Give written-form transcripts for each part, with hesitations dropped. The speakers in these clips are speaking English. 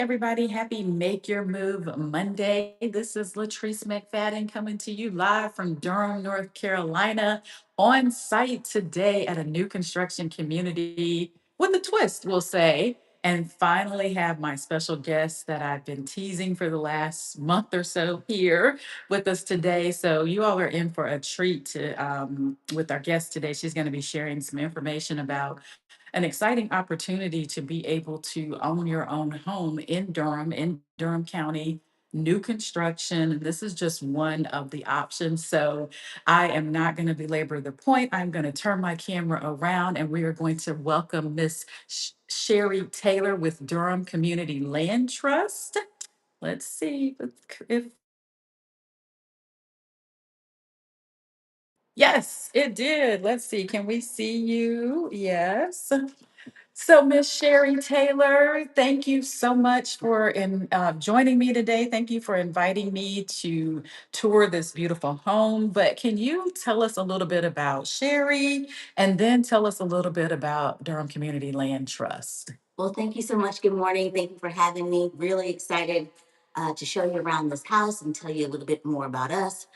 everybody. Happy Make Your Move Monday. This is Latrice McFadden coming to you live from Durham, North Carolina, on site today at a new construction community with a twist, we'll say. And finally, have my special guest that I've been teasing for the last month or so here with us today. So, you all are in for a treat with our guest today. She's going to be sharing some information about an exciting opportunity to be able to own your own home in Durham County, new construction. And this is just one of the options. So I am not going to belabor the point. I'm going to turn my camera around and we are going to welcome Miss Sherry Taylor with Durham Community Land Trust. Let's see if yes, it did. Let's see. Can we see you? Yes. So, Miss Sherry Taylor, thank you so much for joining me today. Thank you for inviting me to tour this beautiful home. But can you tell us a little bit about Sherry and then tell us a little bit about Durham Community Land Trust? Well, thank you so much. Good morning. Thank you for having me. Really excited to show you around this house and tell you a little bit more about us.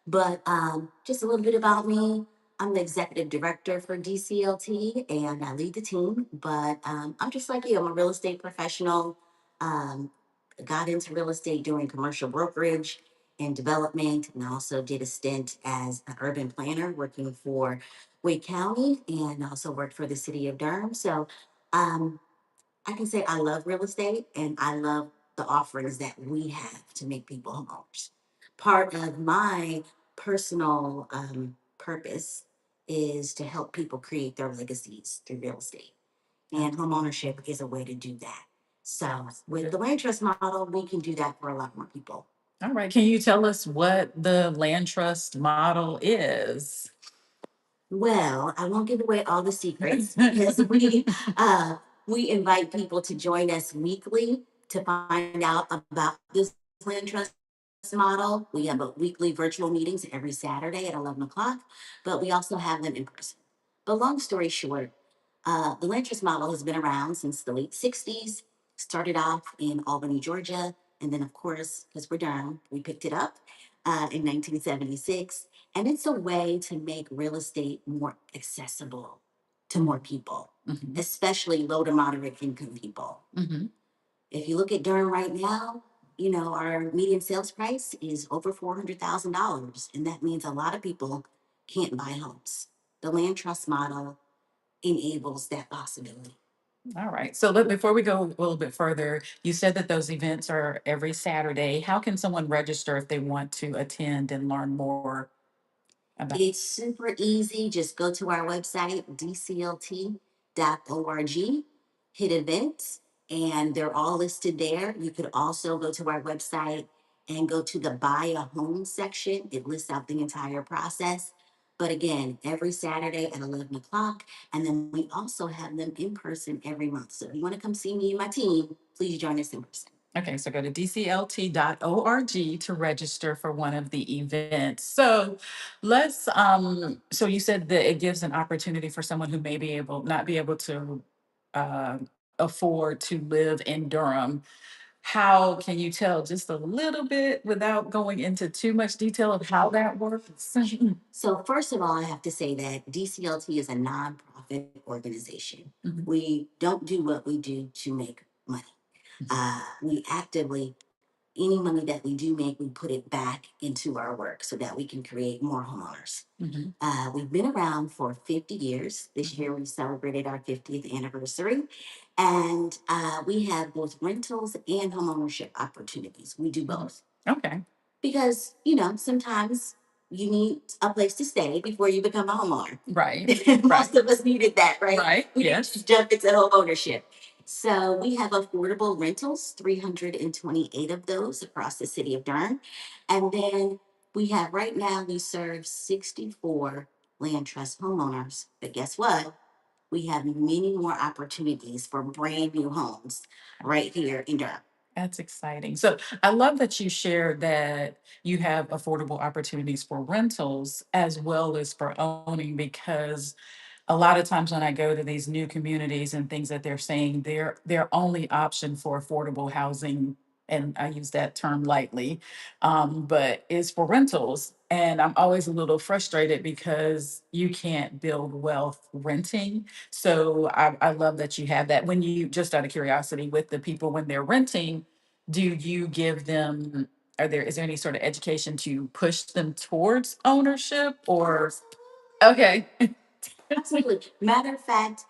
But just a little bit about me. I'm the executive director for DCLT and I lead the team. But I'm just like you, I'm a real estate professional. Um, got into real estate doing commercial brokerage and development, and also did a stint as an urban planner working for Wake County and also worked for the city of Durham. So um, I can say I love real estate and I love the offerings that we have to make people homeowners. Part of my personal purpose is to help people create their legacies through real estate. And homeownership is a way to do that. So, with the land trust model, we can do that for a lot more people. All right. Can you tell us what the land trust model is? Well, I won't give away all the secrets because we invite people to join us weekly to find out about this land trust model. We have a weekly virtual meetings every Saturday at 11 o'clock, but we also have them in person. But long story short, the land trust model has been around since the late 60s, started off in Albany, Georgia, and then, of course, because we're Durham, we picked it up in 1976. And it's a way to make real estate more accessible to more people, especially low to moderate income people. If you look at Durham right now, you know, our median sales price is over $400,000. And that means a lot of people can't buy homes. The land trust model enables that possibility. All right. So before we go a little bit further, you said that those events are every Saturday. How can someone register if they want to attend and learn more about? It's super easy. Just go to our website, dclt.org, hit events, and they're all listed there. You could also go to our website and go to the buy a home section. It lists out the entire process. But again, every Saturday at 11 o'clock. And then we also have them in person every month. So if you want to come see me and my team, please join us in person. Okay, so go to dclt.org to register for one of the events. So so you said that it gives an opportunity for someone who may be able not be able to uh, afford to live in Durham. How can you tell just a little bit without going into too much detail of how that works? So, first of all, I have to say that DCLT is a nonprofit organization. Mhm. We don't do what we do to make money. We actively, any money that we do make, we put it back into our work so that we can create more homeowners. Mhm. We've been around for 50 years. This year we celebrated our 50th anniversary. And we have both rentals and homeownership opportunities. We do both Okay. because sometimes you need a place to stay before you become a homeowner. Right. Most Right. of us needed that, right? Right. We didn't Yes. just jump into home ownership. So we have affordable rentals, 328 of those across the city of Durham. And then we have right now, we serve 64 land trust homeowners. But guess what? We have many more opportunities for brand new homes right here in Durham. That's exciting. So I love that you shared that you have affordable opportunities for rentals as well as for owning because a lot of times when I go to these new communities and things that they're saying, their only option for affordable housing, and I use that term lightly, but is for rentals. And I'm always a little frustrated because you can't build wealth renting. So I love that you have that. When you, just out of curiosity, with the people when they're renting, do you give them, is there any sort of education to push them towards ownership or? Okay. Absolutely. Matter of fact,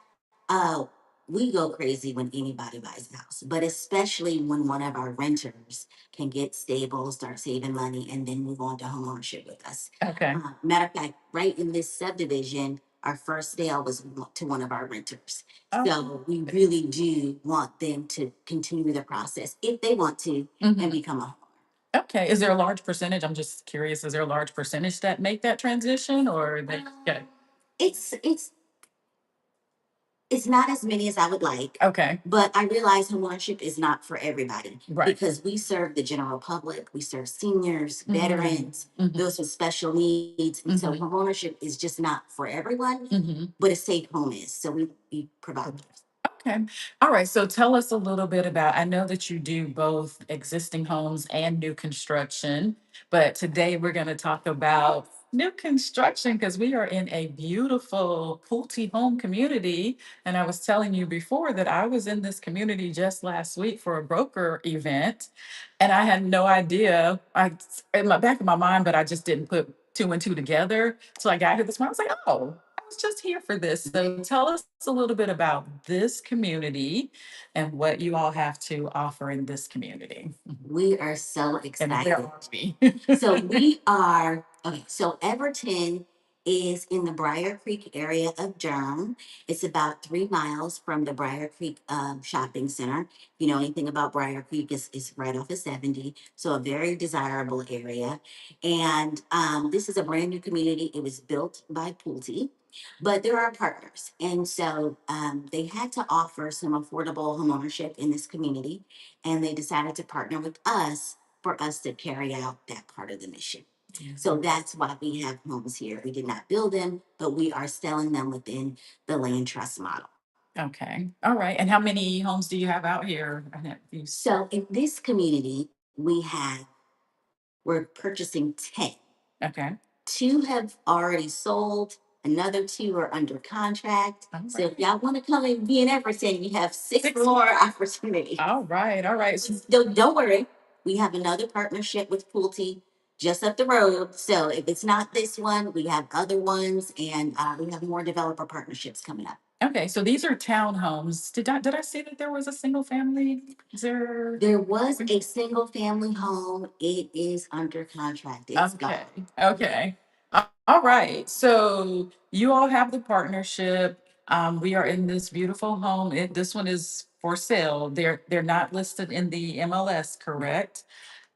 uh, we go crazy when anybody buys a house, but especially when one of our renters can get stable, start saving money, and then move on to homeownership with us. Okay. Matter of fact, right in this subdivision, our first sale was to one of our renters. Oh. So we really do want them to continue the process if they want to and Mhm. become a homeowner. Okay. Is there a large percentage? I'm just curious. Is there a large percentage that make that transition or they? Okay. It's It's not as many as I would like, Okay. but I realize homeownership is not for everybody Right. because we serve the general public, we serve seniors, Mhm. veterans, Mhm. those with special needs. And so Mhm. homeownership is just not for everyone, Mhm. but a safe home is. So we provide those. Okay. All right. So tell us a little bit about, I know that you do both existing homes and new construction, but today we're going to talk about new construction because we are in a beautiful Pulte home community. And I was telling you before that I was in this community just last week for a broker event, and I had no idea. In my back of my mind, but I just didn't put two and two together. So I got here this morning. I was like, oh, I was just here for this. So tell us a little bit about this community and what you all have to offer in this community. We are so And where excited. are we? So we are okay. So Everton is in the Briar Creek area of Durham. It's about 3 miles from the Briar Creek shopping center. If you know anything about Briar Creek, is right off of 70. So a very desirable area. And this is a brand new community. It was built by Pulte, but there are partners, and so they had to offer some affordable homeownership in this community, and they decided to partner with us for us to carry out that part of the mission. So that's why we have homes here. We did not build them, but we are selling them within the land trust model. Okay. All right. And how many homes do you have out here? I know you So in this community, we're purchasing 10. Okay. 2 have already sold, another 2 are under contract. All So if right. y'all want to come and be in Everton, you have 6 Six. more opportunities. All right. All right. Don't worry, we have another partnership with Pulte just up the road. So if it's not this one, we have other ones, and we have more developer partnerships coming up. Okay. So these are townhomes. Did I say that there was a single family? Is there? There was a single family home. It is under contract. It's Okay. gone. Okay. All right. So you all have the partnership. We are in this beautiful home. This one is for sale. They're not listed in the MLS, correct?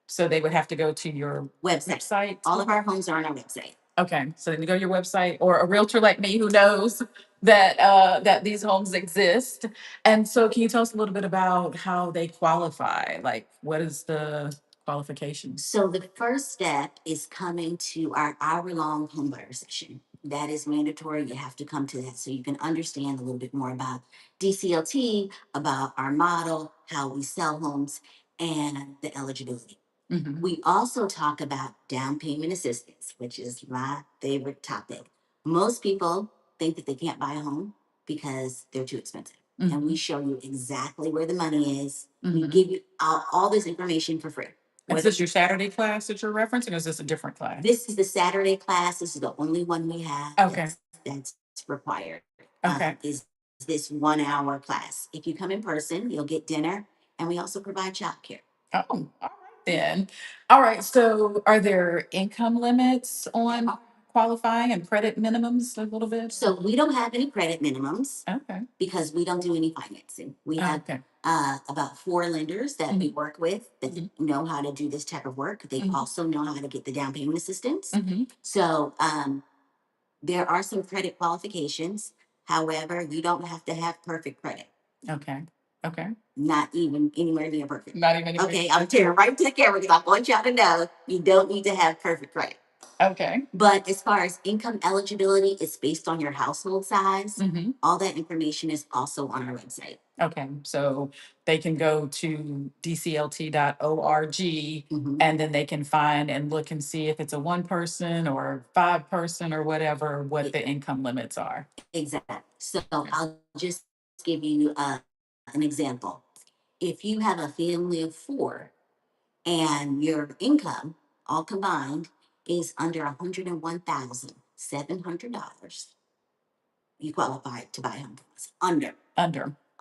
So they would have to go to your Website. website. All of our homes are on our website. Okay, so then you go to your website or a realtor like me who knows that that these homes exist. And so can you tell us a little bit about how they qualify? Like what is the qualifications? So the first step is coming to our hour-long home buyer session. That is mandatory. You have to come to that so you can understand a little bit more about DCLT, about our model, how we sell homes, and the eligibility. Hmm. We also talk about down payment assistance, which is my favorite topic. Most people think that they can't buy a home because they're too expensive. And we Hmm. show you exactly where the money is. We Hmm. give you all this information for free. Is this your Saturday class that you're referencing, or is this a different class? This is the Saturday class. This is the only one we have Okay. that's required. Okay. Is this 1 hour class? If you come in person, you'll get dinner, and we also provide childcare. Oh, all right then. All right. So are there income limits on qualifying and credit minimums a little bit? So we don't have any credit minimums Okay. because we don't do any financing. We have Okay. about 4 lenders that we work with that Mhm. know how to do this type of work. They Mhm. also know how to get the down payment assistance. Hmm. So there are some credit qualifications. However, you don't have to have perfect credit. Okay. Okay. Not even anywhere near perfect. Not even. Okay, I'm tearing right to the camera because I want y'all to know you don't need to have perfect credit. Okay. But as far as income eligibility, it's based on your household size. Hmm. All that information is also on our website. Okay, so they can go to dclt.org Mhm. and then they can find and look and see if it's a one person or five person or whatever, what the income limits are. Exactly. So Okay. I'll just give you an example. If you have a family of four and your income all combined is under $101,700, you qualify to buy a home from us. Under,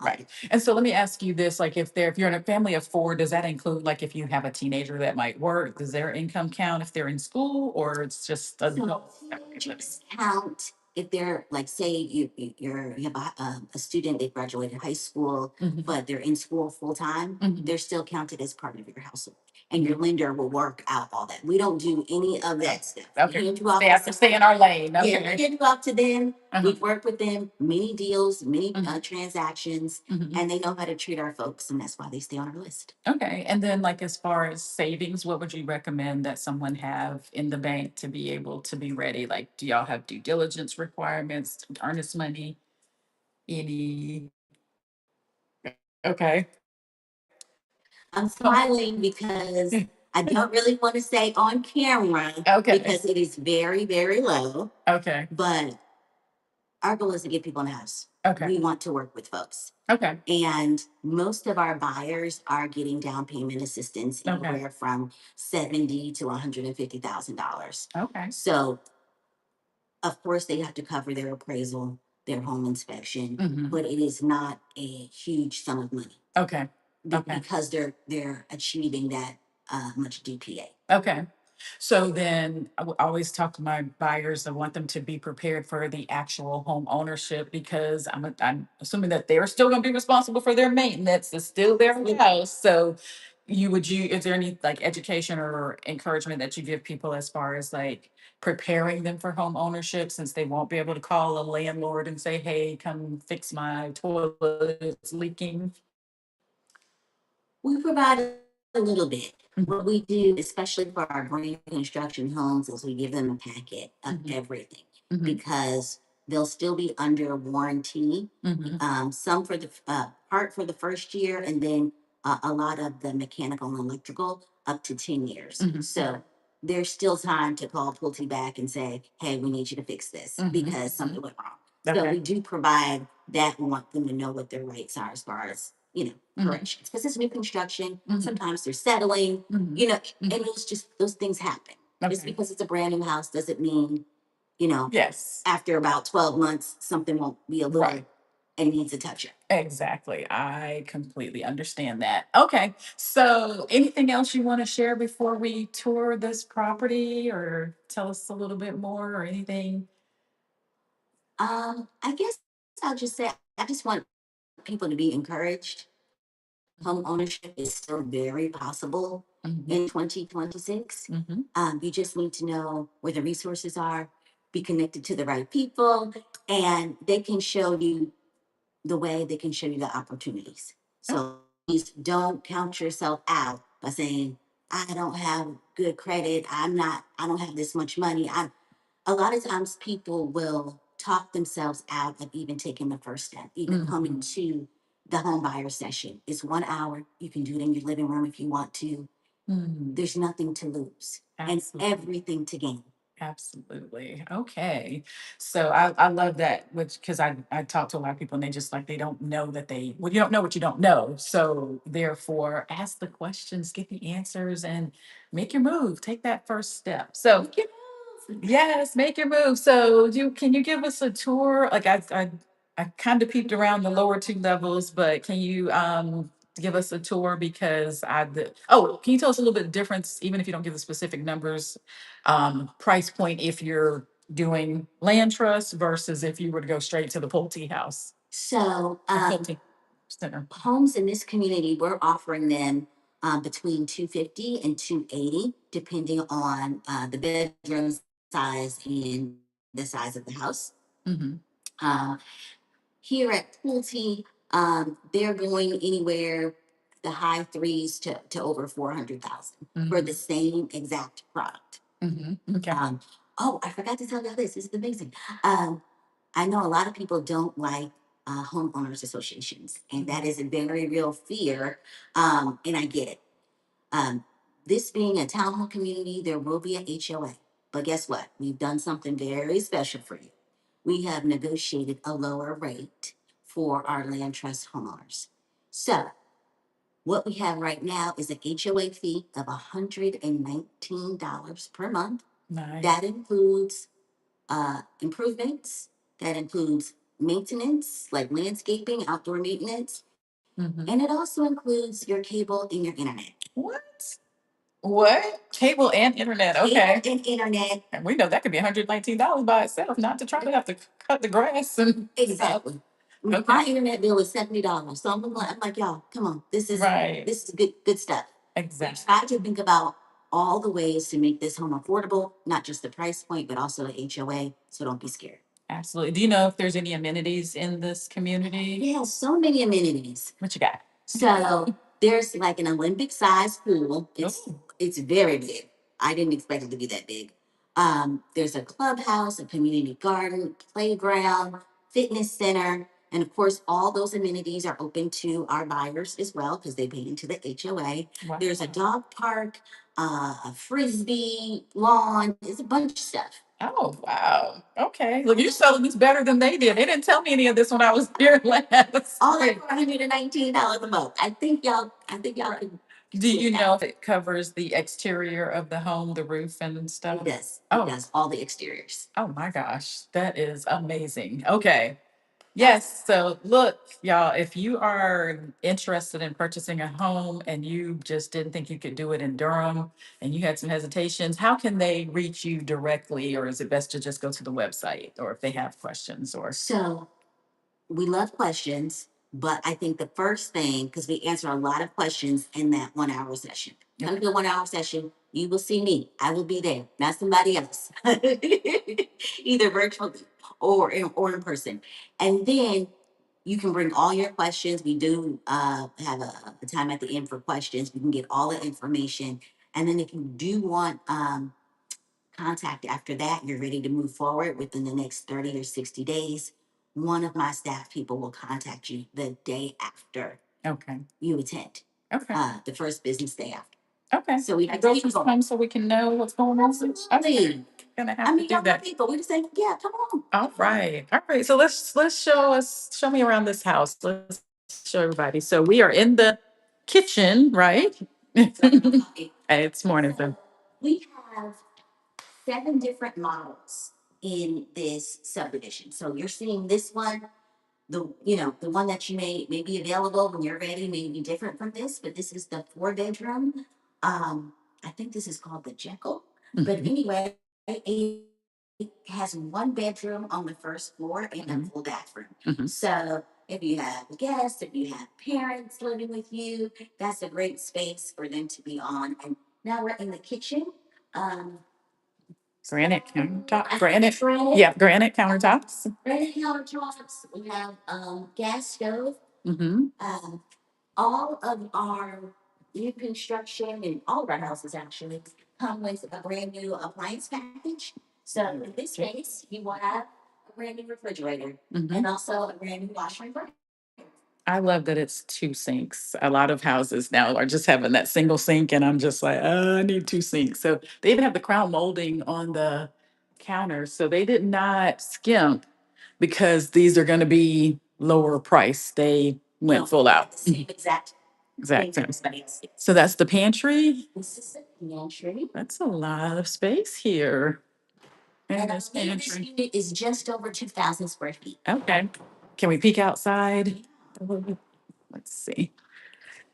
right. And so let me ask you this, like if you're in a family of four, does that include like if you have a teenager that might work, does their income count if they're in school or it's just So adult? teenagers count if they're like, say you have a student, they graduated high school, Mhm. but they're in school full time. Mhm. They're still counted as part of your household, and your lender will work out all that. We don't do any of that stuff. We Okay, hand you off they have to stay in our lane, yeah, we okay. hand you off to them. Uh-huh. We've worked with them, many deals, many Mhm. transactions, Mhm. and they know how to treat our folks, and that's why they stay on our list. Okay, and then like as far as savings, what would you recommend that someone have in the bank to be able to be ready? Like, do y'all have due diligence requirements, earnest money, any? Okay. I'm Oh, smiling because I don't really want to say on camera okay, because it is very, very low. okay, But our goal is to get people in the house. okay, We want to work with folks. okay, And most of our buyers are getting down payment assistance okay, anywhere from $70,000 to $150,000. okay, So, of course, they have to cover their appraisal, their home inspection, hmm, but it is not a huge sum of money okay, okay, because they're achieving that much DPA. okay. So then I always talk to my buyers. I want them to be prepared for the actual home ownership because I'm assuming that they're still going to be responsible for their maintenance. It's still their house. So is there any like education or encouragement that you give people as far as like preparing them for home ownership since they won't be able to call a landlord and say, hey, come fix my toilet, it's leaking? We provide a little bit. Mhm. What we do, especially for our brand new construction homes, is we give them a packet of Mhm. everything Mhm. because they'll still be under warranty. Mhm. Some for the part for the first year, and then a lot of the mechanical and electrical up to 10 years. Mhm. So there's still time to call Pulte back and say, hey, we need you to fix this Mhm. because something went wrong. So Okay. we do provide that. We want them to know what their rights are as far as, Mhm. corrections. Because it's new construction. Mhm. Sometimes they're settling, Mhm. and Mhm. those things happen. Just Okay. because it's a brand new house doesn't mean, you know, Yes. after about 12 months, something won't be a little Right. and needs a touch up. Exactly. I completely understand that. Okay. So, anything else you want to share before we tour this property or tell us a little bit more or anything? I guess I'll just say I just want people to be encouraged. Home ownership is still very possible Mhm. in 2026. Mhm. You just need to know where the resources are, be connected to the right people, and they can show you the way, they can show you the opportunities. Oh. So please don't count yourself out by saying, I don't have good credit. I don't have this much money. A lot of times people will talk themselves out of even taking the first step, even coming Mhm. to the home buyer session. It's 1 hour. You can do it in your living room if you want to. Mhm. There's nothing to lose and Absolutely. everything to gain. Absolutely. Okay. So I love that, which because I talk to a lot of people and they just like they don't know that well, you don't know what you don't know. So therefore ask the questions, get the answers, and make your move. Take that first step. So Get yes, make your move. So can you give us a tour? Like I kind of peeped around the lower two levels, but can you give us a tour because can you tell us a little bit difference, even if you don't give the specific numbers, price point if you're doing land trust versus if you were to go straight to the Pulte house So, or Pulte center. homes in this community, we're offering them between 250 and 280, depending on the bedroom size and the size of the house. Mm-hmm. Um, Here at Pulte, they're going anywhere the high threes to over 400,000 for Mm-hmm. the same exact product. Okay. Oh, I forgot to tell y'all this. This is amazing. Um, I know a lot of people don't like homeowners associations, and that is a very real fear. And I get it. Um, this being a townhome community, there will be an HOA. But guess what? We've done something very special for you. We have negotiated a lower rate for our land trust homeowners. So what we have right now is an HOA fee of $119 per month. Nice. That includes improvements, that includes maintenance, like landscaping, outdoor maintenance, and it also includes your cable and your internet. What? What? Cable and internet. Cable Okay. and internet. And we know that could be $119 by itself, not to try to have to cut the grass and Exactly. Okay. My internet bill is $70. So I'm like, y'all, come on. Right. This is good stuff. We Exactly. try to think about all the ways to make this home affordable, not just the price point, but also the HOA. So don't be scared. Absolutely. Do you know if there's any amenities in this community? Yeah, so many amenities. What you got? So there's like an Olympic sized pool. Ooh. It's very big. I didn't expect it to be that big. There's a clubhouse, a community garden, playground, fitness center, and of course, all those amenities are open to our buyers as well because they pay into the HOA. Wow. There's a dog park, a frisbee lawn. It's a bunch of stuff. Oh, wow. Okay. Look, you're selling this better than they did. They didn't tell me any of this when I was here last. All that week. for $119 a month. I think y'all Right. can Do see you that. know if it covers the exterior of the home, the roof and stuff? It does. It Oh, does all the exteriors. oh my gosh. That is amazing. Okay. Yes. So look, y'all, if you are interested in purchasing a home and you just didn't think you could do it in Durham and you had some hesitations, how can they reach you directly? Or is it best to just go to the website or if they have questions or So we love questions, but I think the first thing, because we answer a lot of questions in that 1 hour session. Come to a 1 hour session, you will see me. I will be there, not somebody else, either virtually or in person. And then you can bring all your questions. We do have a time at the end for questions. We can get all the information. And then if you do want contact after that, you're ready to move forward within the next 30 or 60 days, one of my staff people will contact you the day after Okay. you attend, Okay. the first business day after. Okay. So we And have to go keep through going. time so we can know what's going on. Okay. Absolutely. Gonna I have to mean, do y'all know that. people. We just say, yeah, come on. All right. All right. So let's show me around this house. Let's show everybody. So we are in the kitchen, right? Hey, it's morning. So We have 7 different models in this subdivision. So you're seeing this one, the one that you may be available when you're ready may be different from this, but this is the 4 bedroom. I think this is called the Jekyll. But anyway, it has 1 bedroom on the first floor and a full bathroom. Mhm. So if you have guests, if you have parents living with you, that's a great space for them to be on. And now we're in the kitchen. Um, Granite countertop. I- Granite. granite. Yeah, granite countertops. Granite countertops. We have gas stove. Mm-hmm. All of our new construction and all of our houses actually come with a brand new appliance package. So in this case, you will have a brand new refrigerator and also a brand new washer and dryer. I love that it's two sinks. A lot of houses now are just having that single sink, and I'm just like, I need two sinks. So they even have the crown molding on the counter. So they did not skimp because these are going to be lower price. They went No, full out. the same exact Exact thing same. everybody else gets. So that's the pantry. This is the pantry. That's a lot of space here in And I this believe this pantry. unit is just over 2,000 square feet. Okay. Can we peek outside? Let's see.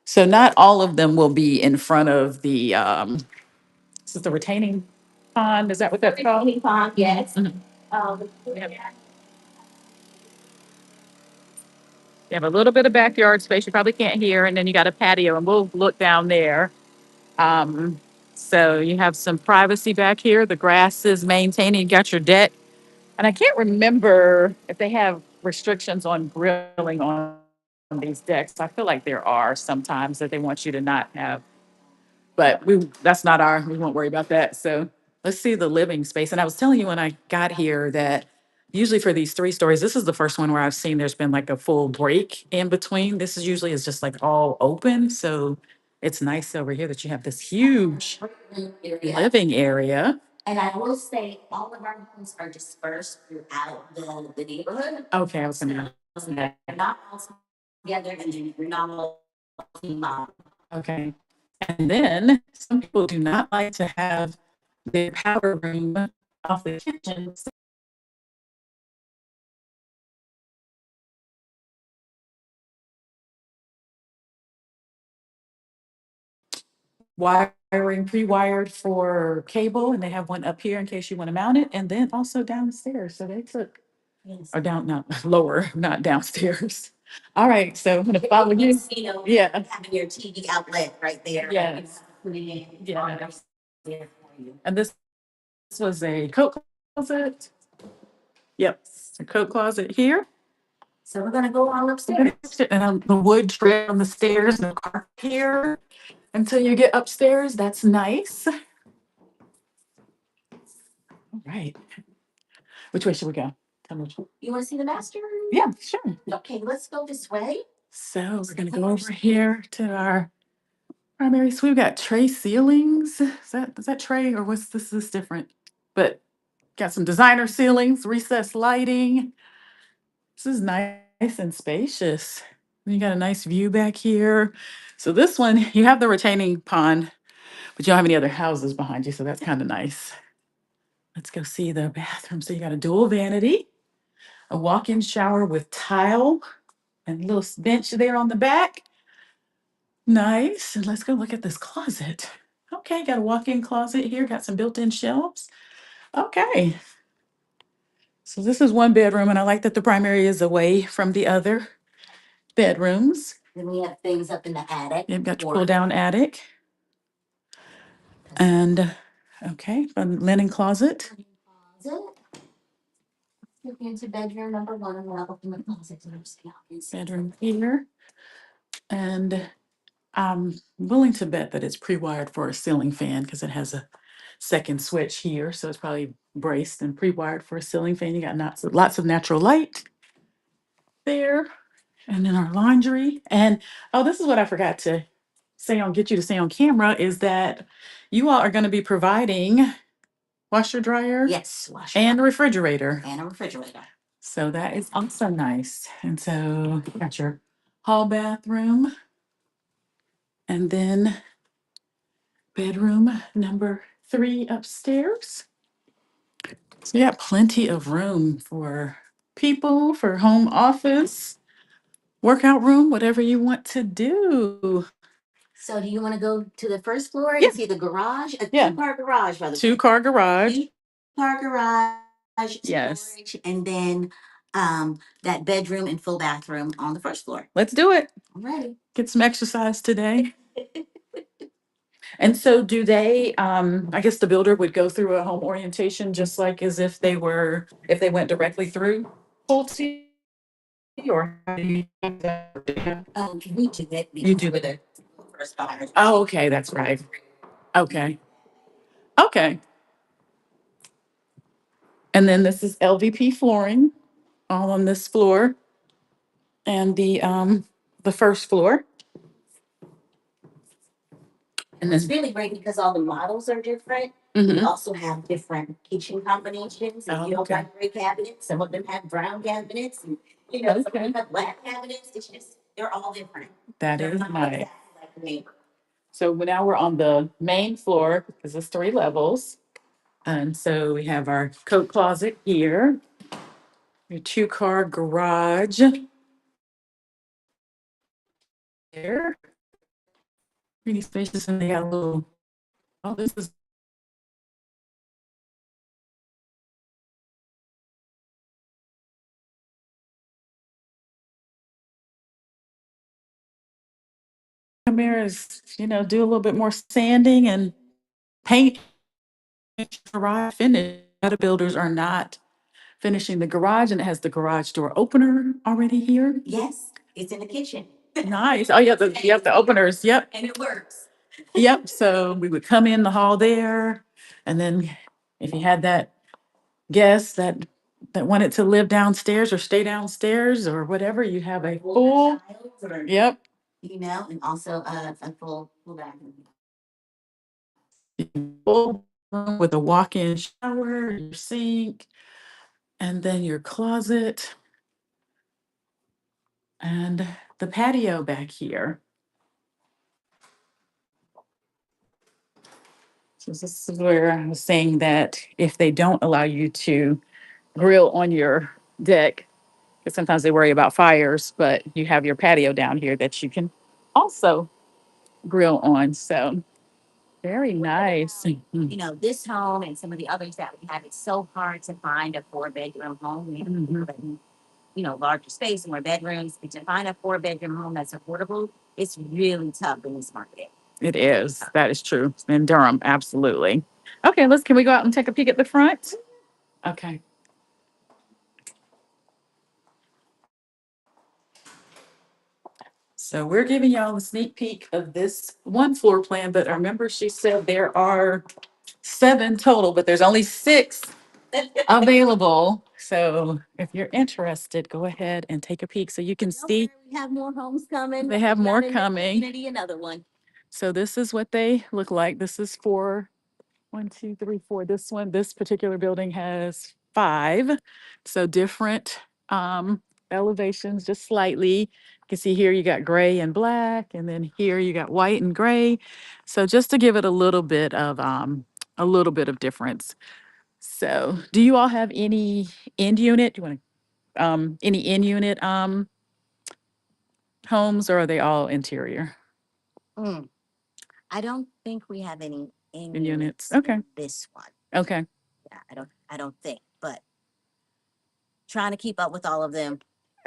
So not all of them will be in front of the, this is the retaining pond, is that what that's called? Retaining pond, yes. Mhm. Um, You have a little bit of backyard space you probably can't hear, and then you got a patio, and we'll look down there. Um, so you have some privacy back here. The grass is maintained. You got your deck. And I can't remember if they have restrictions on grilling on these decks. I feel like there are sometimes that they want you to not have, but that's not we won't worry about that. So let's see the living space. And I was telling you when I got here that usually for these 3 stories, this is the first one where I've seen there's been like a full break in between. This is usually is just like all open. So it's nice over here that you have this huge Area. living area. And I will say, all of our homes are dispersed throughout the neighborhood. Okay, I was gonna. They're not all together, and then you're not all team up. Okay. And then some people do not like to have their powder room off the kitchen. Wiring pre-wired for cable, and they have one up here in case you want to mount it, and then also downstairs. So they took, Yes. or down, no, lower, not downstairs. All right, so I'm gonna follow you. Yeah. Having your TV outlet right there. Yes. Yeah. There for you. And this was a coat closet. Yep, a coat closet here. So we're gonna go on upstairs. And the wood trim on the stairs, no carpet here until you get upstairs. That's nice. All right. Which way should we go? Tell me which way. You wanna see the master? Yeah, sure. Okay, let's go this way. So we're gonna go over here to our primary suite. We've got tray ceilings. Is that tray or what's this is different? But got some designer ceilings, recessed lighting. This is nice and spacious. You got a nice view back here. So this one, you have the retaining pond, but you don't have any other houses behind you, so that's kind of nice. Let's go see the bathroom. So you got a dual vanity, a walk-in shower with tile, and a little bench there on the back. Nice. And let's go look at this closet. Okay, got a walk-in closet here, got some built-in shelves. Okay. So this is one bedroom, and I like that the primary is away from the other bedrooms. Then we have things up in the attic. You've got your pull-down attic. And, okay, a linen closet. Closet. Look into bedroom number 1, and we'll open the closet to see. Bedroom here. And I'm willing to bet that it's pre-wired for a ceiling fan because it has a second switch here. So it's probably braced and pre-wired for a ceiling fan. You got lots of natural light there. And then our laundry. And oh, this is what I forgot to get you to say on camera is that you all are going to be providing washer dryer. Yes, washer and refrigerator. and a refrigerator. So that is also nice. And so you got your hall bathroom. And then bedroom number 3 upstairs. So you got plenty of room for people, for home office, workout room, whatever you want to do. So do you want to go to the first floor Yeah. and see the garage? A Yeah. 2-car garage, by the way. 2-car garage. 2-car garage. Yes. Storage, and then that bedroom and full bathroom on the first floor. Let's do it. I'm ready. Get some exercise today. And so do they, I guess the builder would go through a home orientation just like as if they went directly through Pulte? Or how do you do that? We do it. You do with the first buyer. Oh, okay, that's right. Okay. Okay. And then this is LVP flooring, all on this floor. And the first floor. And it's really great because all the models are different. We Mhm. also have different kitchen combinations. If Oh, you don't okay. like gray cabinets, some of them have brown cabinets, and some of Okay. them have black cabinets. It's just they're all different. That They're is not nice. exactly like the neighbor. So now we're on the main floor because it's 3 levels. And so we have our coat closet here, your 2-car garage there. Pretty spacious, and they got a little, oh, this is cameras, do a little bit more sanding and paint garage finish. A lot of builders are not finishing the garage, and it has the garage door opener already here. Yes, it's in the kitchen. Nice. Oh, yeah, the openers. Yep. And it works. Yep. So we would come in the hall there and then If you had that guest that wanted to live downstairs or stay downstairs or whatever, you have a full. Yep. And also a full bathroom. Full room with a walk-in shower, your sink, and then your closet and the patio back here. So this is where I was saying that if they don't allow you to grill on your deck, because sometimes they worry about fires, but you have your patio down here that you can also grill on. So very nice. This home and some of the others that we have, it's so hard to find a 4-bedroom home. We have Mhm. larger space, more bedrooms. But to find a 4-bedroom home that's affordable, it's really tough in this market. It is. That is true. In Durham, absolutely. Okay, can we go out and take a peek at the front? Okay. So we're giving y'all a sneak peek of this one floor plan, but remember she said there are 7 total, but there's only 6 available. So if you're interested, go ahead and take a peek so you can see. We have more homes coming. They have more Not in the coming. community, another one. So this is what they look like. This is for 1, 2, 3, 4. This particular building has 5. So different elevations, just slightly. You can see here you got gray and black, and then here you got white and gray. So just to give it a little bit of difference. So do you all have any end unit? Do you want to any end unit homes, or are they all interior Mm, I don't think we have any in in units? units Okay. in this one. Okay. Yeah, I don't think, but trying to keep up with all of them.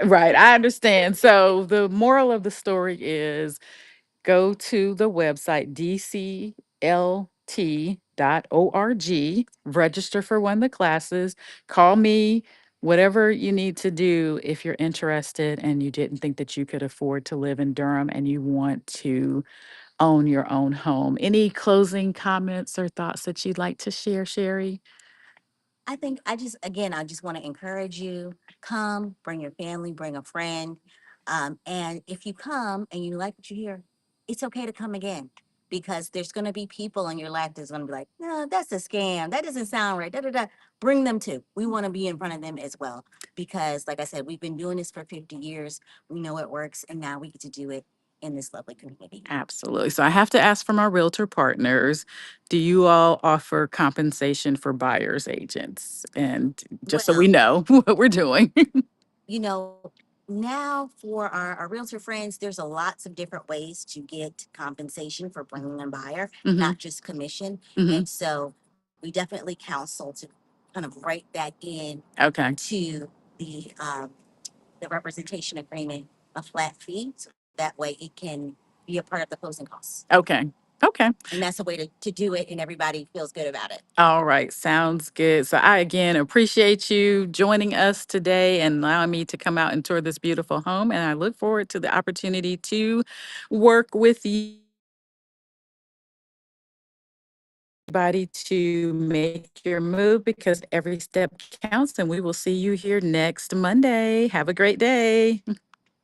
Right, I understand. So the moral of the story is go to the website dclt.org, register for one of the classes, call me, whatever you need to do if you're interested and you didn't think that you could afford to live in Durham and you want to own your own home. Any closing comments or thoughts that you'd like to share, Sherry? I think I just want to encourage you, come, bring your family, bring a friend. And if you come and you like what you hear, it's okay to come again because there's going to be people in your life that's going to be like, no, that's a scam. That doesn't sound right. Da, da, da. Bring them too. We want to be in front of them as well because, like I said, we've been doing this for 50 years. We know it works, and now we get to do it in this lovely community. Absolutely. So I have to ask from our realtor partners, do you all offer compensation for buyers agents? And just so we Well, know what we're doing. you know, now for our realtor friends, there's a lots of different ways to get compensation for bringing a buyer, Hmm. not just commission. Hmm. And so we definitely counsel to kind of write that in Okay. to the representation agreement, a flat fee. So that way it can be a part of the closing costs. Okay. Okay. And that's a way to do it and everybody feels good about it. All right. Sounds good. So I again appreciate you joining us today and allowing me to come out and tour this beautiful home. And I look forward to the opportunity to work with you. Everybody to make your move because every step counts, and we will see you here next Monday. Have a great day.